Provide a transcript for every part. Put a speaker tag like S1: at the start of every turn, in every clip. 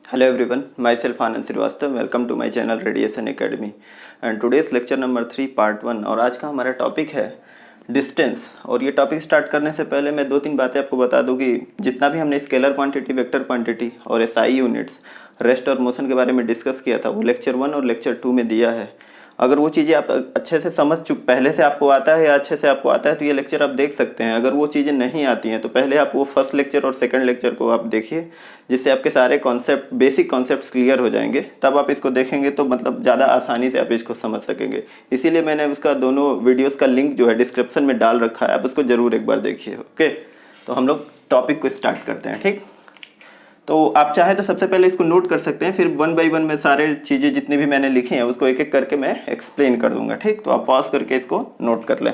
S1: Hello everyone, myself Anand Srivastava. Welcome to my channel Radiation Academy. And today's lecture number 3 part 1 और आज का हमारा topic है distance. और ये टॉपिक स्टार्ट करने से पहले मैं 2-3 बातें आपको बता दूं कि जितना भी हमने स्केलर क्वांटिटी, वेक्टर क्वांटिटी और एसआई यूनिट्स, रेस्ट और मोशन के बारे में डिस्कस किया था वो लेक्चर 1 और लेक्चर 2 में दिया है। अगर वो चीज़ें आप अच्छे से पहले से आपको आता है या अच्छे से आपको आता है तो ये लेक्चर आप देख सकते हैं। अगर वो चीज़ें नहीं आती हैं तो पहले आप वो फर्स्ट लेक्चर और सेकंड लेक्चर को आप देखिए, जिससे आपके सारे कॉन्सेप्ट, बेसिक कॉन्सेप्ट्स क्लियर हो जाएंगे। तब आप इसको देखेंगे तो मतलब ज़्यादा आसानी से आप इसको समझ सकेंगे। इसीलिए मैंने उसका दोनों वीडियोस का लिंक जो है डिस्क्रिप्शन में डाल रखा है, आप उसको ज़रूर एक बार देखिए। ओके, तो हम लोग टॉपिक को स्टार्ट करते हैं। ठीक, तो आप चाहे तो सबसे पहले इसको नोट कर सकते हैं, फिर 1 बाय 1 में सारे चीज़ें जितनी भी मैंने लिखी हैं उसको एक एक करके मैं एक्सप्लेन कर दूंगा। ठीक, तो आप पॉज करके इसको नोट कर लें।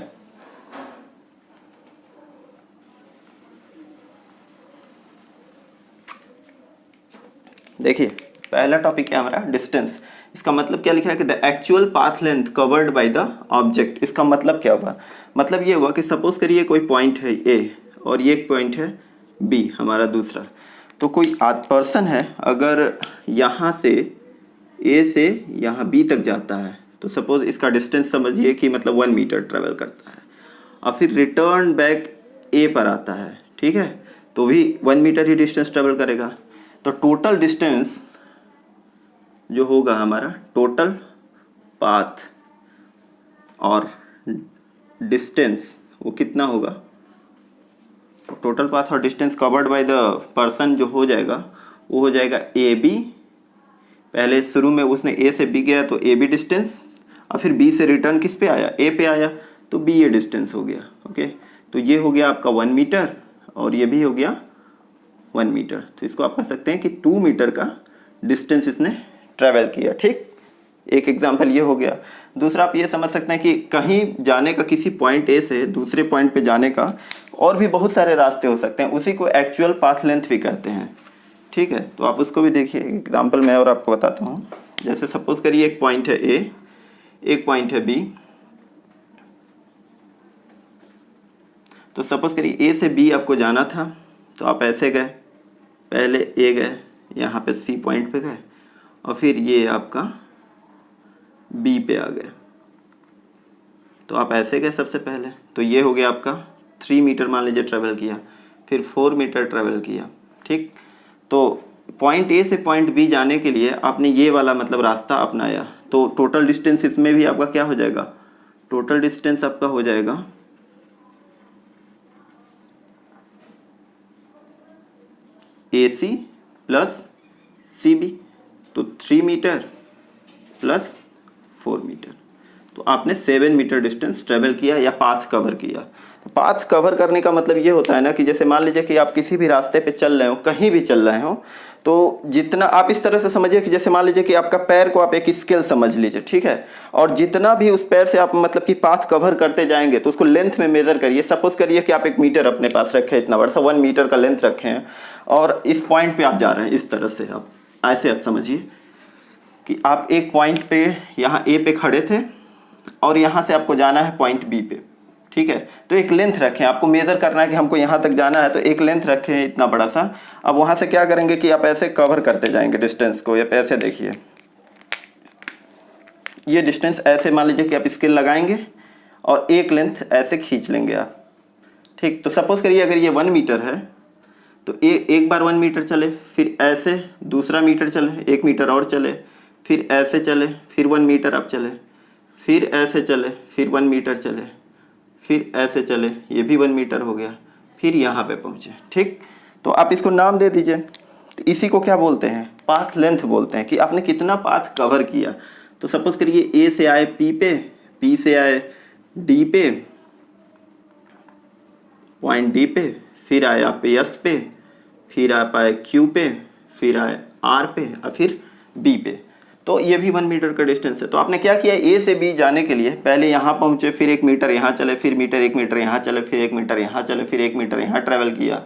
S1: देखिए, पहला टॉपिक क्या हमारा डिस्टेंस। इसका मतलब क्या लिखा है कि the actual path length covered by the object. इसका मतलब क्या हुआ? मतलब ये हुआ कि सपोज करिए कोई पॉइंट है ए और ये एक पॉइंट है बी हमारा दूसरा। तो कोई पर्सन है, अगर यहाँ से ए से यहाँ बी तक जाता है तो सपोज इसका डिस्टेंस समझिए कि मतलब 1 मीटर ट्रेवल करता है और फिर रिटर्न बैक ए पर आता है। ठीक है, तो भी 1 मीटर ही डिस्टेंस ट्रेवल करेगा। तो टोटल डिस्टेंस जो होगा हमारा, टोटल पाथ और डिस्टेंस वो कितना होगा? टोटल पाथ और distance covered by the person जो हो जाएगा वो हो जाएगा ए बी। पहले शुरू में उसने ए से बी गया तो ए बी डिस्टेंस, और फिर बी से रिटर्न किस पे आया? ए पे आया, तो बी ए डिस्टेंस हो गया। ओके, तो ये हो गया आपका 1 मीटर और ये भी हो गया 1 मीटर। तो इसको आप कह सकते हैं कि 2 मीटर का डिस्टेंस इसने ट्रेवल किया। ठीक, एक एग्जाम्पल ये हो गया। दूसरा आप ये समझ सकते हैं कि कहीं जाने का, किसी पॉइंट ए से दूसरे पॉइंट पे जाने का और भी बहुत सारे रास्ते हो सकते हैं, उसी को एक्चुअल पाथ लेंथ भी कहते हैं। ठीक है, तो आप उसको भी देखिए। एग्जाम्पल मैं और आपको बताता हूँ। जैसे सपोज करिए एक पॉइंट है ए, एक पॉइंट है बी। तो सपोज करिए ए से बी आपको जाना था, तो आप ऐसे गए, पहले ए गए, यहाँ पे सी पॉइंट पे गए और फिर ये आपका बी पे आ गए। तो आप ऐसे गए सबसे पहले, तो ये हो गया आपका 3 मीटर मान लीजिए ट्रेवल किया, फिर 4 मीटर ट्रेवल किया। ठीक, तो पॉइंट ए से पॉइंट बी जाने के लिए आपने ये वाला मतलब रास्ता अपनाया। तो टोटल डिस्टेंस इसमें भी आपका क्या हो जाएगा? टोटल डिस्टेंस आपका हो जाएगा ए सी प्लस सी बी, तो 3 मीटर प्लस 4 मीटर। तो आपने 7 मीटर डिस्टेंस ट्रेवल किया या पाथ कवर किया। तो पाथ कवर करने का मतलब ये होता है ना कि जैसे मान लीजिए कि आप किसी भी रास्ते पे चल रहे हो, कहीं भी चल रहे हो, तो जितना आप इस तरह से समझिए कि जैसे मान लीजिए कि आपका पैर को आप एक स्केल समझ लीजिए। ठीक है, और जितना भी उस पैर से आप मतलब कि पाथ कवर करते जाएंगे तो उसको लेंथ में मेजर करिए। सपोज करिए कि आप 1 मीटर अपने पास रखे, इतना बड़ा सा 1 मीटर का लेंथ रखे हैं और इस पॉइंट पे आप जा रहे हैं। इस तरह से आप ऐसे आप समझिए कि आप एक पॉइंट पे यहाँ ए पे खड़े थे और यहाँ से आपको जाना है पॉइंट बी पे। ठीक है, तो एक लेंथ रखें, आपको मेज़र करना है कि हमको यहाँ तक जाना है, तो एक लेंथ रखें इतना बड़ा सा। अब वहाँ से क्या करेंगे कि आप ऐसे कवर करते जाएंगे डिस्टेंस को। या ऐसे देखिए, ये डिस्टेंस ऐसे मान लीजिए कि आप स्केल लगाएंगे और एक लेंथ ऐसे खींच लेंगे आप। ठीक, तो सपोज करिए अगर ये 1 मीटर है तो एक बार 1 मीटर चले, फिर ऐसे दूसरा मीटर चले, 1 मीटर और चले, फिर ऐसे चले, फिर 1 मीटर आप चले, फिर ऐसे चले, फिर 1 मीटर चले, फिर ऐसे चले, ये भी 1 मीटर हो गया, फिर यहाँ पे पहुँचे। ठीक, तो आप इसको नाम दे दीजिए। तो इसी को क्या बोलते हैं? पाथ लेंथ बोलते हैं, कि आपने कितना पाथ कवर किया। तो सपोज करिए ए से आए पी पे, पी से आए डी पे, पॉइंट डी पे, फिर आए आप एस पे, फिर आप आए क्यू पे, फिर आए आर पे और फिर बी पे। तो ये भी 1 मीटर का डिस्टेंस है। तो आपने क्या किया? ए से बी जाने के लिए पहले यहाँ पहुँचे, फिर 1 मीटर यहाँ चले, फिर 1 मीटर यहाँ चले, फिर 1 मीटर यहाँ चले, फिर 1 मीटर यहाँ ट्रेवल किया,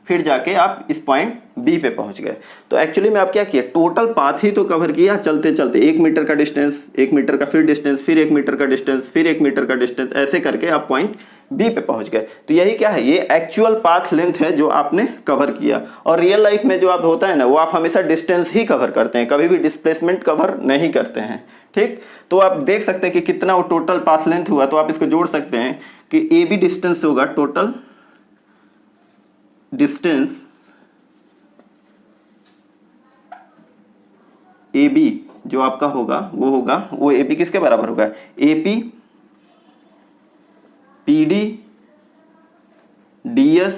S1: फिर जाके आप इस पॉइंट बी पे पहुँच गए। तो एक्चुअली में आप क्या किया? टोटल पाथ ही तो कवर किया चलते चलते। 1 मीटर का डिस्टेंस, 1 मीटर का फिर डिस्टेंस, फिर 1 मीटर का डिस्टेंस, फिर 1 मीटर का डिस्टेंस, ऐसे करके आप पॉइंट बी पे पहुंच गए। तो यही क्या है, ये एक्चुअल पाथ लेंथ है जो आपने कवर किया। और रियल लाइफ में जो आप होता है ना, वो आप हमेशा डिस्टेंस ही कवर करते हैं, कभी भी डिस्प्लेसमेंट कवर नहीं करते हैं। ठीक, तो आप देख सकते हैं कि कितना वो टोटल पाथ लेंथ हुआ। तो आप इसको जोड़ सकते हैं कि ए बी डिस्टेंस होगा, टोटल डिस्टेंस ए बी जो आपका होगा वो ए बी किसके बराबर होगा, ए P P D D S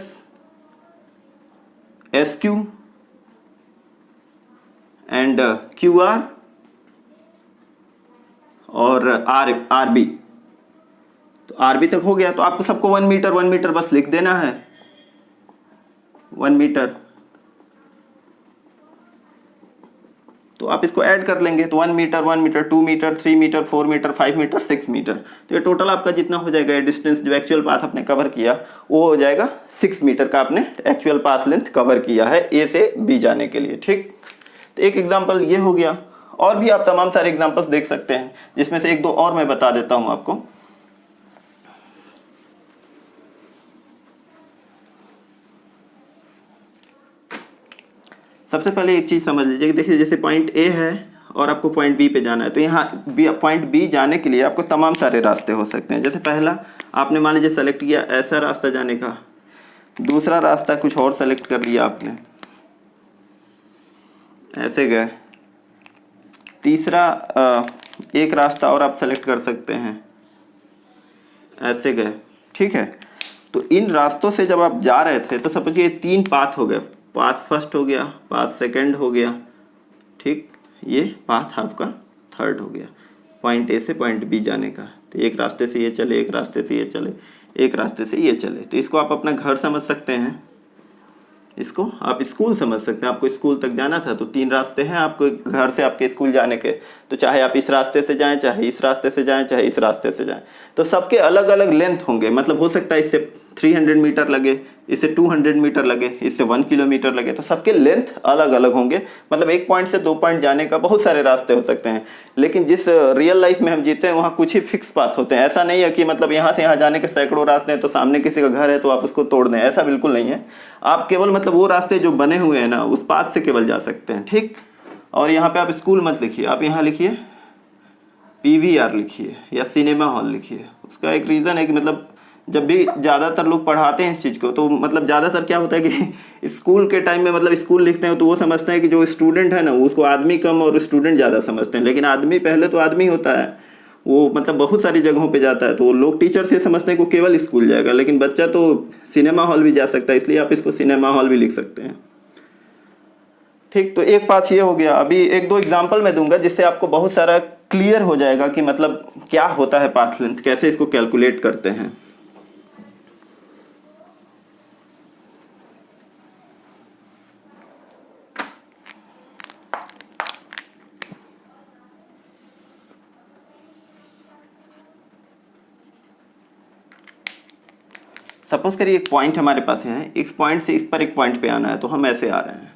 S1: S Q and Q are और आर बी। तो आर बी तक हो गया। तो आपको सबको 1 मीटर बस लिख देना है, 1 मीटर। तो आप इसको ऐड कर लेंगे तो 1 metre 2 metre 3 metre 4 metre 5 metre 6 metre. तो ये टोटल आपका जितना हो जाएगा, ये डिस्टेंस जो एक्चुअल पाथ आपने कवर किया वो हो जाएगा 6 मीटर का आपने एक्चुअल पाथ लेंथ कवर किया है ए से बी जाने के लिए। ठीक, तो एक एग्जाम्पल ये हो गया। और भी आप तमाम सारे एग्जाम्पल्स देख सकते हैं, जिसमें से एक दो और मैं बता देता हूं आपको। सबसे पहले एक चीज समझ लीजिए, देखिए जैसे पॉइंट ए है और आपको पॉइंट बी पे जाना है, तो यहाँ पॉइंट बी जाने के लिए आपको तमाम सारे रास्ते हो सकते हैं। जैसे पहला आपने मान लीजिए सेलेक्ट किया ऐसा रास्ता जाने का, दूसरा रास्ता कुछ और सेलेक्ट कर लिया आपने, ऐसे गए, तीसरा एक रास्ता और आप सेलेक्ट कर सकते हैं, ऐसे गए। ठीक है, तो इन रास्तों से जब आप जा रहे थे तो समझिए 3 पाथ हो गए, पाथ फर्स्ट हो गया, पाथ सेकंड हो गया, ठीक, ये पाथ आपका थर्ड हो गया, पॉइंट ए से पॉइंट बी जाने का। तो एक रास्ते से ये चले, एक रास्ते से ये चले, एक रास्ते से ये चले। तो इसको आप अपना घर समझ सकते हैं, इसको आप स्कूल समझ सकते हैं। आपको स्कूल तक जाना था तो 3 रास्ते हैं आपको घर से आपके स्कूल जाने के। तो चाहे आप इस रास्ते से जाएं, चाहे इस रास्ते से जाएं, चाहे इस रास्ते से जाएं, तो सबके अलग अलग लेंथ होंगे। मतलब हो सकता है इससे 300 मीटर लगे, इससे 200 मीटर लगे, इससे 1 किलोमीटर लगे। तो सबके लेंथ अलग अलग होंगे। मतलब एक पॉइंट से 2 पॉइंट जाने का बहुत सारे रास्ते हो सकते हैं। लेकिन जिस रियल लाइफ में हम जीते हैं वहाँ कुछ ही फिक्स पाथ होते हैं। ऐसा नहीं है कि मतलब यहाँ से यहाँ जाने के सैकड़ों रास्ते हैं, तो सामने किसी का घर है तो आप उसको तोड़ दें, ऐसा बिल्कुल नहीं है। आप केवल मतलब वो रास्ते जो बने हुए हैं ना, उस पाथ से केवल जा सकते हैं। ठीक, और यहाँ पे आप स्कूल मत लिखिए, आप यहाँ लिखिए PVR लिखिए या सिनेमा हॉल लिखिए। उसका एक रीज़न है कि मतलब जब भी ज़्यादातर लोग पढ़ाते हैं इस चीज़ को, तो मतलब ज़्यादातर क्या होता है कि स्कूल के टाइम में मतलब स्कूल लिखते हैं तो वो समझते हैं कि जो स्टूडेंट है ना, उसको आदमी कम और स्टूडेंट ज़्यादा समझते हैं। लेकिन आदमी पहले तो आदमी होता है, वो मतलब बहुत सारी जगहों पे जाता है। तो लोग टीचर से समझते हैं कि वो केवल स्कूल जाएगा, लेकिन बच्चा तो सिनेमा हॉल भी जा सकता है, इसलिए आप इसको सिनेमा हॉल भी लिख सकते हैं। ठीक, तो एक पाथ ये हो गया। अभी एक दो एग्जांपल मैं दूंगा जिससे आपको बहुत सारा क्लियर हो जाएगा कि मतलब क्या होता है पाथ लेंथ, कैसे इसको कैलकुलेट करते हैं। सपोज करिए एक पॉइंट हमारे पास है, इस पॉइंट से इस पर एक पॉइंट पे आना है, तो हम ऐसे आ रहे हैं।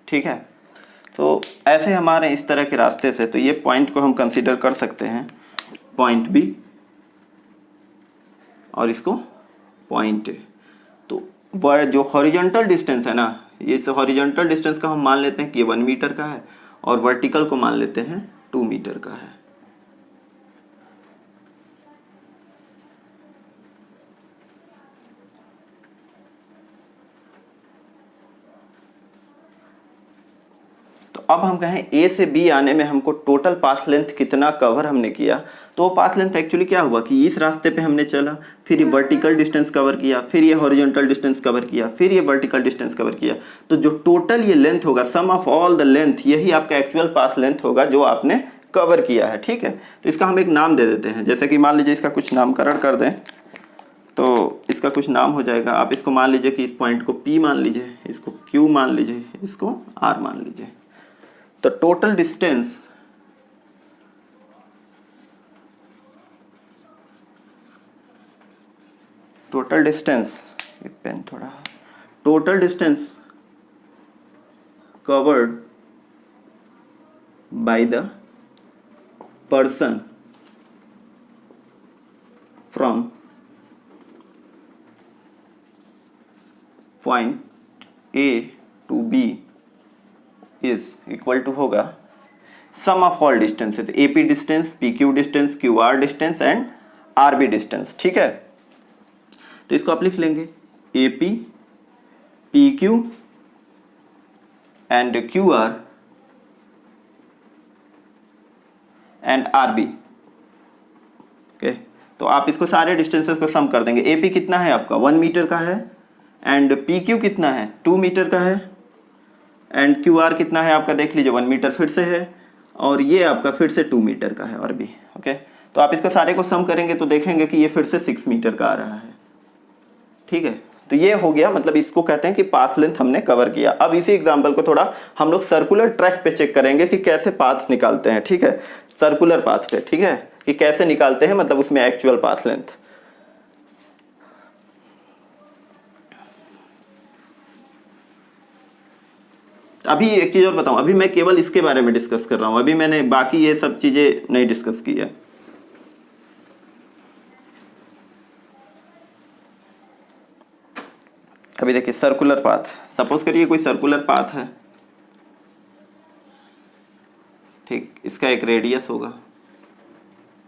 S1: ठीक है, तो ऐसे हमारे इस तरह के रास्ते से, तो ये पॉइंट को हम कंसीडर कर सकते हैं पॉइंट बी और इसको पॉइंट ए। तो वह जो हॉरिजॉन्टल डिस्टेंस है ना, इस हॉरिजॉन्टल डिस्टेंस का हम मान लेते हैं कि 1 मीटर का है और वर्टिकल को मान लेते हैं 2 मीटर का है। अब हम कहें ए से बी आने में हमको टोटल पाथ लेंथ कितना कवर हमने किया, तो पाथ लेंथ एक्चुअली क्या हुआ कि इस रास्ते पे हमने चला, फिर ये वर्टिकल डिस्टेंस कवर किया, फिर ये हॉरिजॉन्टल डिस्टेंस कवर किया, फिर ये वर्टिकल डिस्टेंस कवर किया। तो जो टोटल ये लेंथ होगा, sum of all the length, यही आपका एक्चुअल पाथ लेंथ होगा जो आपने कवर किया है। ठीक है, तो इसका हम एक नाम दे देते हैं। जैसे कि मान लीजिए इसका कुछ नामकरण कर दें, तो इसका कुछ नाम हो जाएगा। आप इसको मान लीजिए कि इस पॉइंट को P मान लीजिए, इसको Q मान लीजिए, इसको R मान लीजिए। तो टोटल डिस्टेंस एक पेन थोड़ा, total distance covered by the person from point A to B is equal to होगा sum of all distances, A P distance, P Q distance, Q R distance and R B distance. ठीक है, तो इसको आप लिख लेंगे A P, P Q and Q R and R B. Okay, तो आप इसको सारे डिस्टेंसेस को सम कर देंगे। ए पी कितना है आपका 1 मीटर का है, एंड पी क्यू कितना है 2 मीटर का है, एंड क्यू आर कितना है आपका देख लीजिए 1 मीटर फिर से है, और ये आपका फिर से 2 मीटर का है और भी। ओके, तो आप इसका सारे को सम करेंगे तो देखेंगे कि ये फिर से 6 मीटर का आ रहा है। ठीक है, तो ये हो गया, मतलब इसको कहते हैं कि पाथ लेंथ हमने कवर किया। अब इसी एग्जांपल को थोड़ा हम लोग सर्कुलर ट्रैक पे चेक करेंगे कि कैसे पाथ निकालते हैं। ठीक है, सर्कुलर पाथ पे, ठीक है, कि कैसे निकालते हैं, मतलब उसमें एक्चुअल पाथ लेंथ। अभी एक चीज और बताऊं, अभी मैं केवल इसके बारे में डिस्कस कर रहा हूं, अभी मैंने बाकी ये सब चीजें नहीं डिस्कस की है। अभी देखिए सर्कुलर पाथ, सपोज करिए कोई सर्कुलर पाथ है, ठीक, इसका एक रेडियस होगा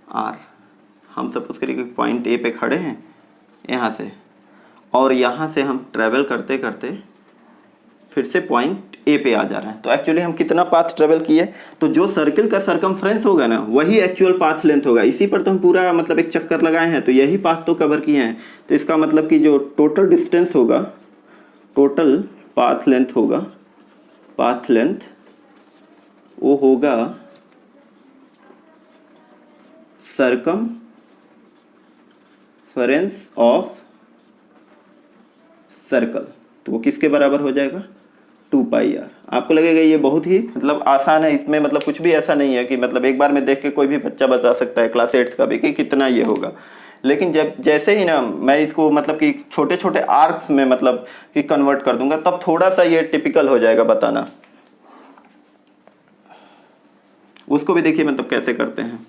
S1: आर। हम सपोज करिए कि पॉइंट ए पे खड़े हैं यहाँ से, और यहाँ से हम ट्रेवल करते करते फिर से पॉइंट ए पे आ जा रहे हैं। तो एक्चुअली हम कितना पाथ ट्रेवल किए, तो जो सर्किल का सरकमफ्रेंस होगा ना वही एक्चुअल पाथ लेंथ होगा। इसी पर तो हम पूरा मतलब एक चक्कर लगाए हैं, तो यही पाथ तो कवर किए हैं। तो इसका मतलब कि जो टोटल डिस्टेंस होगा, टोटल पाथ लेंथ होगा, पाथ लेंथ वो होगा सरकमफेरेंस ऑफ सर्कल। तो वो किसके बराबर हो जाएगा 2 पाई आर। आपको लगेगा ये बहुत ही मतलब आसान है, इसमें मतलब कुछ भी ऐसा नहीं है कि मतलब एक बार में देख के कोई भी बच्चा बता सकता है क्लास 8 का भी कि कितना ये होगा। लेकिन जब जैसे ही ना मैं इसको मतलब कि छोटे छोटे आर्क्स में मतलब कि कन्वर्ट कर दूंगा, तब थोड़ा सा ये टिपिकल हो जाएगा बताना। उसको भी देखिए मतलब कैसे करते हैं।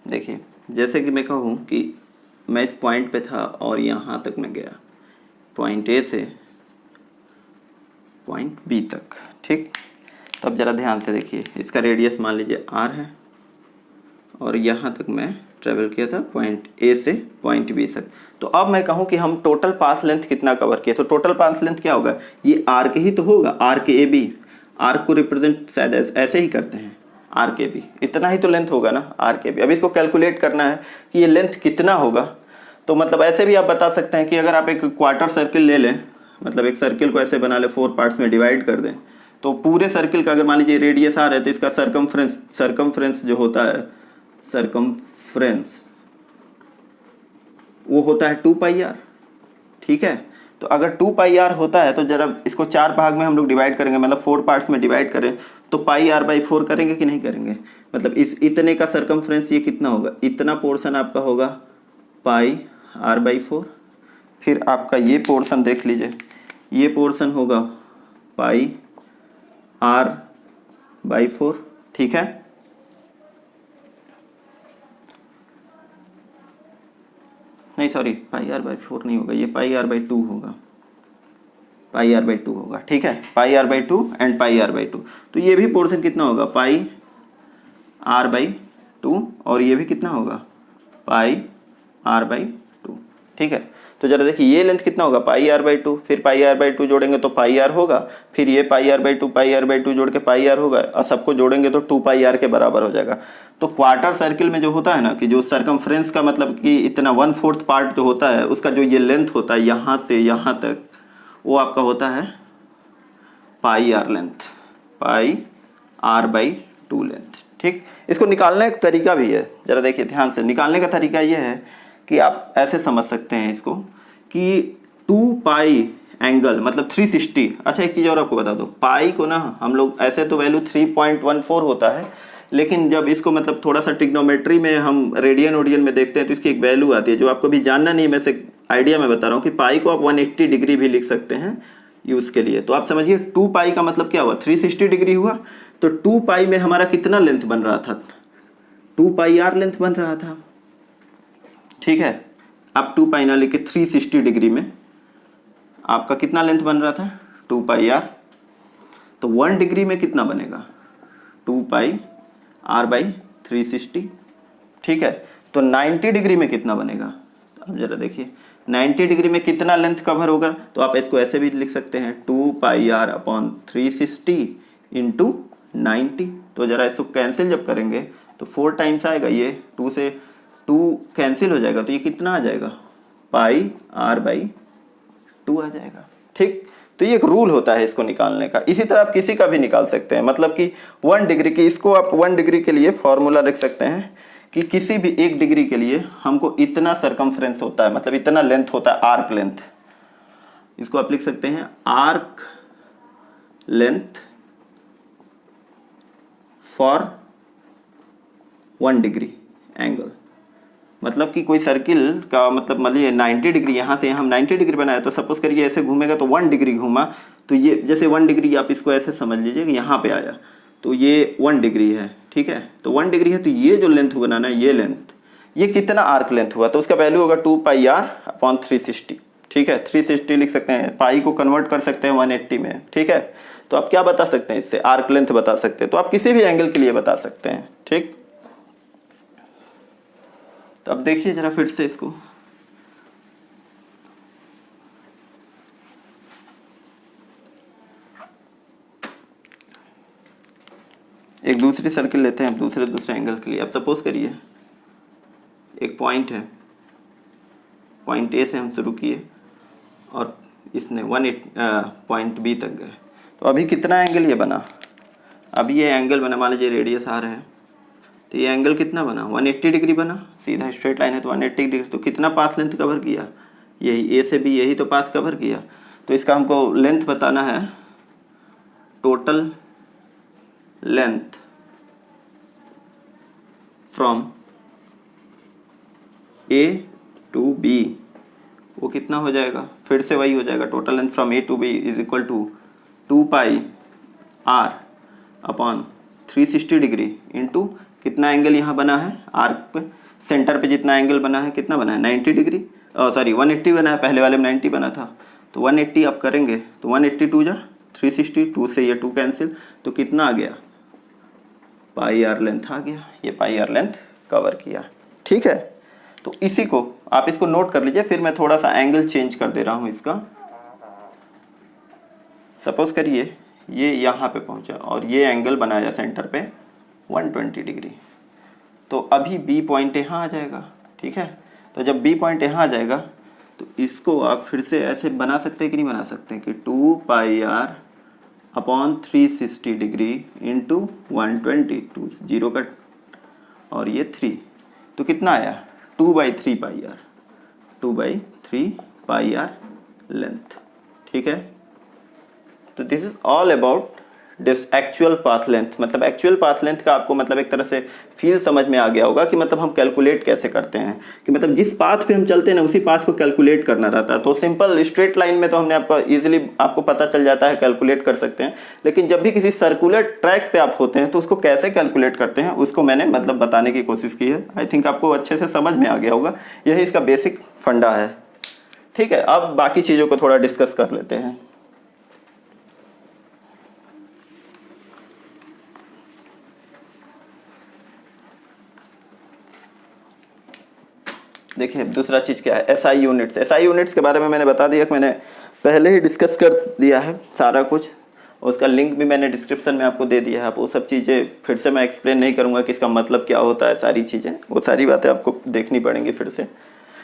S1: देखिए जैसे कि मैं कहूँ कि मैं इस पॉइंट पे था और यहाँ तक मैं गया, पॉइंट ए से पॉइंट बी तक। ठीक, तो अब ज़रा ध्यान से देखिए, इसका रेडियस मान लीजिए r है, और यहाँ तक मैं ट्रेवल किया था पॉइंट ए से पॉइंट बी तक। तो अब मैं कहूँ कि हम टोटल पाथ लेंथ कितना कवर किया, तो टोटल पाथ लेंथ क्या होगा, ये r के ही तो होगा, r के ए बी। r को रिप्रेजेंट शायद ऐसे ही करते हैं, आर के बी, इतना ही तो लेंथ होगा ना आर के बी। अब इसको कैलकुलेट करना है कि ये लेंथ कितना होगा। तो मतलब ऐसे भी आप बता सकते हैं कि अगर आप एक क्वार्टर सर्किल ले लें, मतलब एक सर्किल को ऐसे बना ले, 4 पार्ट्स में डिवाइड कर दें, तो पूरे सर्किल का अगर मान लीजिए रेडियस आर है, तो इसका सरकमफ्रेंस जो होता है, सरकमफ्रेंस वो होता है 2 पाई आर। ठीक है, तो अगर 2 पाई आर होता है तो जरा इसको 4 भाग में हम लोग डिवाइड करेंगे, मतलब 4 पार्ट्स में डिवाइड करें, तो पाई आर बाई 4 करेंगे कि नहीं करेंगे। मतलब इस इतने का सरकमफ्रेंस ये कितना होगा, इतना पोर्शन आपका होगा पाई आर बाई 4। फिर आपका ये पोर्शन देख लीजिए, ये पोर्शन होगा पाई आर बाई 4। ठीक है, नहीं सॉरी, पाई आर बाई 4 नहीं होगा, ये पाई आर बाई 2 होगा, पाई आर बाई 2 होगा। ठीक है, pi R by 2 and pi R by 2। तो ये भी पोर्शन कितना होगा, पाई आर बाई 2, और ये भी कितना होगा, पाई आर बाई 2। ठीक है, तो जरा देखिए ये लेंथ कितना होगा, पाई आर बाई 2, फिर पाई आर बाई 2 जोड़ेंगे तो पाई आर होगा, फिर ये pi R by 2 pi R by 2 जोड़ के पाई आर होगा, और सबको जोड़ेंगे तो 2 पाई आर के बराबर हो जाएगा। तो क्वार्टर सर्किल में जो होता है ना, कि जो सरकमफ्रेंस का मतलब कि इतना 1/4 पार्ट जो होता है, उसका जो ये लेंथ होता है यहाँ से यहाँ तक, वो आपका होता है pi R length, pi R by 2 length. ठीक, इसको निकालने का तरीका भी है, जरा देखिए ध्यान से। निकालने का तरीका ये है कि आप ऐसे समझ सकते हैं इसको कि 2 पाई एंगल मतलब 360। अच्छा एक चीज़ और आपको बता दो, पाई को ना हम लोग ऐसे तो वैल्यू 3.14 होता है, लेकिन जब इसको मतलब थोड़ा सा ट्रिग्नोमेट्री में हम रेडियन ओडियन में देखते हैं तो इसकी एक वैल्यू आती है जो आपको भी जानना नहीं है, मैं से आइडिया में बता रहा हूँ कि पाई को आप 180 डिग्री भी लिख सकते हैं यूज़ के लिए। तो आप समझिए 2 पाई का मतलब क्या हुआ, 360 डिग्री हुआ। तो 2 पाई में हमारा कितना लेंथ बन रहा था, 2 पाई आर लेंथ बन रहा था। ठीक है, आप 2 पाई ना लेके 360 डिग्री में आपका कितना लेंथ बन रहा था, 2 पाई आर। तो 1 डिग्री में कितना बनेगा, 2 पाई आर बाई 360। ठीक है, तो 90 डिग्री में कितना बनेगा, अब जरा देखिए 90 डिग्री में कितना लेंथ कवर होगा। तो आप इसको ऐसे भी लिख सकते हैं 2 पाई आर अपॉन 360 इंटू 90। तो जरा इसको कैंसिल जब करेंगे तो 4 टाइम्स आएगा, ये 2 से 2 कैंसिल हो जाएगा, तो ये कितना आ जाएगा, पाई आर बाई 2 आ जाएगा। ठीक, तो ये एक रूल होता है इसको निकालने का। इसी तरह आप किसी का भी निकाल सकते हैं, मतलब कि 1 डिग्री की, इसको आप 1 डिग्री के लिए फॉर्मूला रख सकते हैं कि किसी भी 1 डिग्री के लिए हमको इतना सरकमफ्रेंस होता है, मतलब इतना लेंथ होता है, आर्क लेंथ। इसको आप लिख सकते हैं arc length for 1 degree angle. मतलब कि कोई सर्किल का मतलब मान लीजिए 90 डिग्री, यहाँ से हम 90 डिग्री बनाया, तो सपोज करिए ऐसे घूमेगा तो 1 डिग्री घूमा, तो ये जैसे 1 डिग्री आप इसको ऐसे समझ लीजिए कि यहाँ पे आया, तो ये 1 डिग्री है। ठीक है, तो 1 डिग्री है, तो ये जो लेंथ बनाना है, ये लेंथ, ये कितना आर्क लेंथ हुआ, तो उसका वैल्यू होगा 2 पाई आर अपॉन 360। ठीक है, 360 लिख सकते हैं, पाई को कन्वर्ट कर सकते हैं 180 में। ठीक है, तो आप क्या बता सकते हैं इससे, आर्क लेंथ बता सकते हैं। तो आप किसी भी एंगल के लिए बता सकते हैं। ठीक, तो अब देखिए जरा फिर से इसको, एक दूसरी सर्किल लेते हैं दूसरे एंगल के लिए। अब सपोज करिए एक पॉइंट है, पॉइंट ए से हम शुरू किए और इसने पॉइंट बी तक गए, तो अभी कितना एंगल ये बना, अभी ये एंगल बना, मान लीजिए रेडियस आर है, तो ये एंगल कितना बना, 180 डिग्री बना, सीधा स्ट्रेट लाइन है तो 180 डिग्री। तो कितना पाथ लेंथ कवर किया, यही ए से बी, यही तो पाथ कवर किया। तो इसका हमको लेंथ बताना है, total length from A to B, वो कितना हो जाएगा, फिर से वही हो जाएगा, total length from A to B is equal to 2 pi are upon 360 degree into कितना एंगल यहाँ बना है, आर्क पे सेंटर पे जितना एंगल बना है, कितना बना है, 90 डिग्री, सॉरी 180 बना है, पहले वाले में 90 बना था। तो 180 आप करेंगे तो 180 2 जा 360, 2 से ये 2 कैंसिल, तो कितना आ गया, पाई आर लेंथ आ गया, ये पाई आर लेंथ कवर किया। ठीक है, तो इसी को आप इसको नोट कर लीजिए। फिर मैं थोड़ा सा एंगल चेंज कर दे रहा हूँ इसका। सपोज करिए ये यहाँ पे पहुँचा और ये एंगल बनाया सेंटर पे 120 डिग्री, तो अभी बी पॉइंट यहाँ आ जाएगा। ठीक है, तो जब बी पॉइंट यहाँ आ जाएगा तो इसको आप फिर से ऐसे बना सकते हैं कि नहीं बना सकते हैं कि 2 pi are upon 360 degree into 120, 2 zero cut और ये 3, तो कितना आया, 2/3 pi R, 2/3 pi R length. ठीक है, तो this is all about this actual path length. मतलब एक्चुअल पाथ लेंथ का आपको मतलब एक तरह से फील समझ में आ गया होगा कि मतलब हम कैलकुलेट कैसे करते हैं, कि मतलब जिस पाथ पे हम चलते हैं ना उसी पाथ को कैलकुलेट करना रहता है। तो सिंपल स्ट्रेट लाइन में तो हमने आपको इजीली आपको पता चल जाता है, कैलकुलेट कर सकते हैं, लेकिन जब भी किसी सर्कुलर ट्रैक पे आप होते हैं तो उसको कैसे कैलकुलेट करते हैं उसको मैंने मतलब बताने की कोशिश की है। आई थिंक आपको अच्छे से समझ में आ गया होगा, यही इसका बेसिक फंडा है। ठीक है, अब बाकी चीज़ों को थोड़ा डिस्कस कर लेते हैं। देखिए दूसरा चीज़ क्या है, एसआई यूनिट्स। एसआई यूनिट्स के बारे में मैंने बता दिया कि मैंने पहले ही डिस्कस कर दिया है सारा कुछ, उसका लिंक भी मैंने डिस्क्रिप्शन में आपको दे दिया है। आप वो सब चीज़ें फिर से मैं एक्सप्लेन नहीं करूँगा कि इसका मतलब क्या होता है, सारी चीज़ें वो सारी बातें आपको देखनी पड़ेंगी फिर से।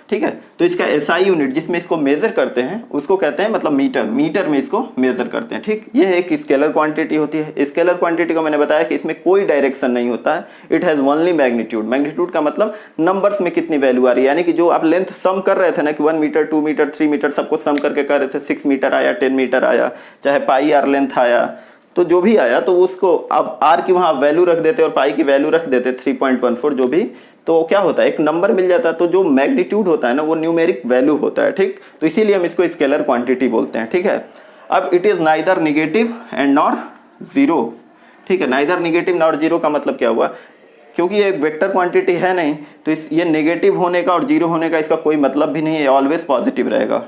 S1: ठीक है। तो इसका एसआई यूनिट जिसमें इसको मेजर करते हैं उसको कहते हैं मतलब मीटर, मीटर में इसको मेजर करते हैं, ठीक। ये एक स्केलर क्वांटिटी होती है। स्केलर क्वांटिटी को मैंने बताया कि इसमें कोई डायरेक्शन नहीं होता है, it has only magnitude. Magnitude का मतलब नंबर्स में कितनी वैल्यू आ रही है, यानी कि जो आप लेंथ सम कर रहे थे ना कि 1 मीटर 2 मीटर 3 मीटर सबको सम करके कर रहे थे, 6 मीटर आया 10 मीटर आया, चाहे पाई आर लेंथ आया, तो जो भी आया तो उसको आप आर की वहां वैल्यू रख देते और पाई की वैल्यू रख देते 3.14 जो भी, तो क्या होता है एक नंबर मिल जाता है। तो जो मैग्नीट्यूड होता है ना वो न्यूमेरिक वैल्यू होता है, ठीक। तो इसीलिए हम इसको स्केलर क्वांटिटी बोलते हैं, ठीक है। अब it is neither negative and nor zero, ठीक है। नाइदर निगेटिव नॉर जीरो का मतलब क्या हुआ, क्योंकि ये एक वेक्टर क्वांटिटी है नहीं तो इस ये नेगेटिव होने का और जीरो होने का इसका कोई मतलब भी नहीं है, ऑलवेज पॉजिटिव रहेगा,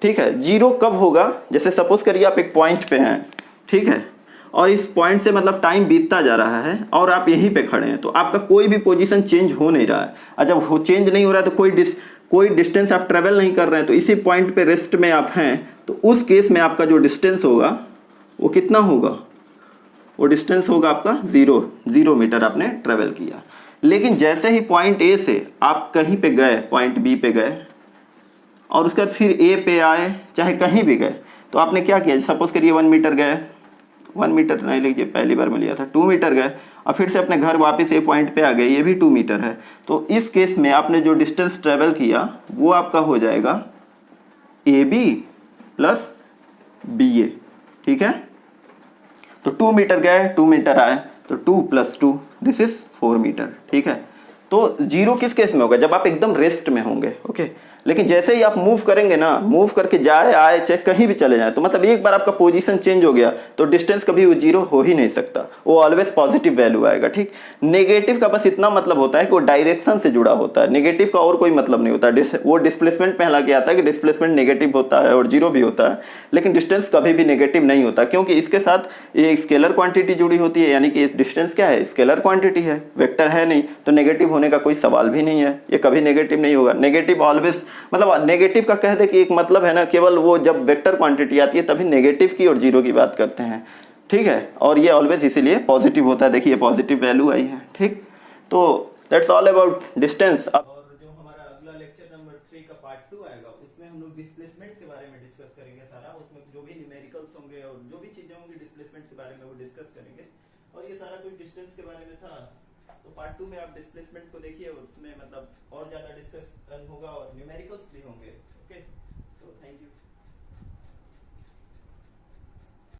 S1: ठीक है। जीरो कब होगा, जैसे सपोज करिए आप एक पॉइंट पे हैं, ठीक है, और इस पॉइंट से मतलब टाइम बीतता जा रहा है और आप यहीं पे खड़े हैं, तो आपका कोई भी पोजीशन चेंज हो नहीं रहा है। और जब वो चेंज नहीं हो रहा है तो कोई डिस्टेंस आप ट्रेवल नहीं कर रहे हैं, तो इसी पॉइंट पे रेस्ट में आप हैं, तो उस केस में आपका जो डिस्टेंस होगा वो कितना होगा, वो डिस्टेंस होगा आपका 0 मीटर आपने ट्रेवल किया। लेकिन जैसे ही पॉइंट ए से आप कहीं पे गए, पॉइंट बी पे गए और उसके बाद फिर ए पे आए, चाहे कहीं भी गए, तो आपने क्या किया, सपोज करिए 1 मीटर गए, 1 मीटर नहीं लीजिए, पहली बार में लिया था, 2 मीटर गए और फिर से अपने घर वापस ए पॉइंट पे आ गए, ये भी 2 मीटर है। तो इस केस में आपने जो डिस्टेंस ट्रेवल किया वो आपका हो जाएगा ए बी प्लस बी ए, ठीक है। तो 2 मीटर गए 2 मीटर आए, तो 2 + 2 दिस इज 4 मीटर, ठीक है। तो जीरो किस केस में होगा, जब आप एकदम रेस्ट में होंगे, ओके। लेकिन जैसे ही आप मूव करेंगे ना, मूव करके जाए आए चाहे कहीं भी चले जाए, तो मतलब एक बार आपका पोजीशन चेंज हो गया तो डिस्टेंस कभी वो जीरो हो ही नहीं सकता, वो ऑलवेज पॉजिटिव वैल्यू आएगा, ठीक। नेगेटिव का बस इतना मतलब होता है कि वो डायरेक्शन से जुड़ा होता है, नेगेटिव का और कोई मतलब नहीं होता। वो डिस्प्लेसमेंट में हालांकि आता है कि डिस्प्लेसमेंट नेगेटिव होता है और जीरो भी होता है, लेकिन डिस्टेंस कभी भी नेगेटिव नहीं होता, क्योंकि इसके साथ ये स्केलर क्वांटिटी जुड़ी होती है, यानी कि डिस्टेंस क्या है, स्केलर क्वांटिटी है, वेक्टर है नहीं, तो नेगेटिव होने का कोई सवाल भी नहीं है, ये कभी नेगेटिव नहीं होगा। नेगेटिव ऑलवेज मतलब नेगेटिव का कह दे कि एक मतलब है ना, केवल वो जब वेक्टर क्वांटिटी आती है तभी नेगेटिव की और जीरो की बात करते हैं, ठीक है। और ये ऑलवेज इसीलिए पॉजिटिव होता है, देखिए पॉजिटिव वैल्यू आई है, ठीक। तो दैट्स ऑल अबाउट डिस्टेंस। और जो हमारा अगला लेक्चर नंबर 3 का पार्ट 2 आएगा उसमें हम लोग डिस्प्लेसमेंट के बारे में डिस्कस करेंगे सारा, उसमें जो भी न्यूमेरिकल्स होंगे और जो भी चीजें होंगी डिस्प्लेसमेंट के बारे में वो डिस्कस करेंगे। और ये सारा कुछ डिस्टेंस के बारे में था, तो पार्ट 2 में आप डिस्प्लेसमेंट को देखिए, उसमें मतलब और ज्यादा डिस्कशन होगा और न्यूमेरिकल्स भी होंगे, ओके। तो थैंक यू।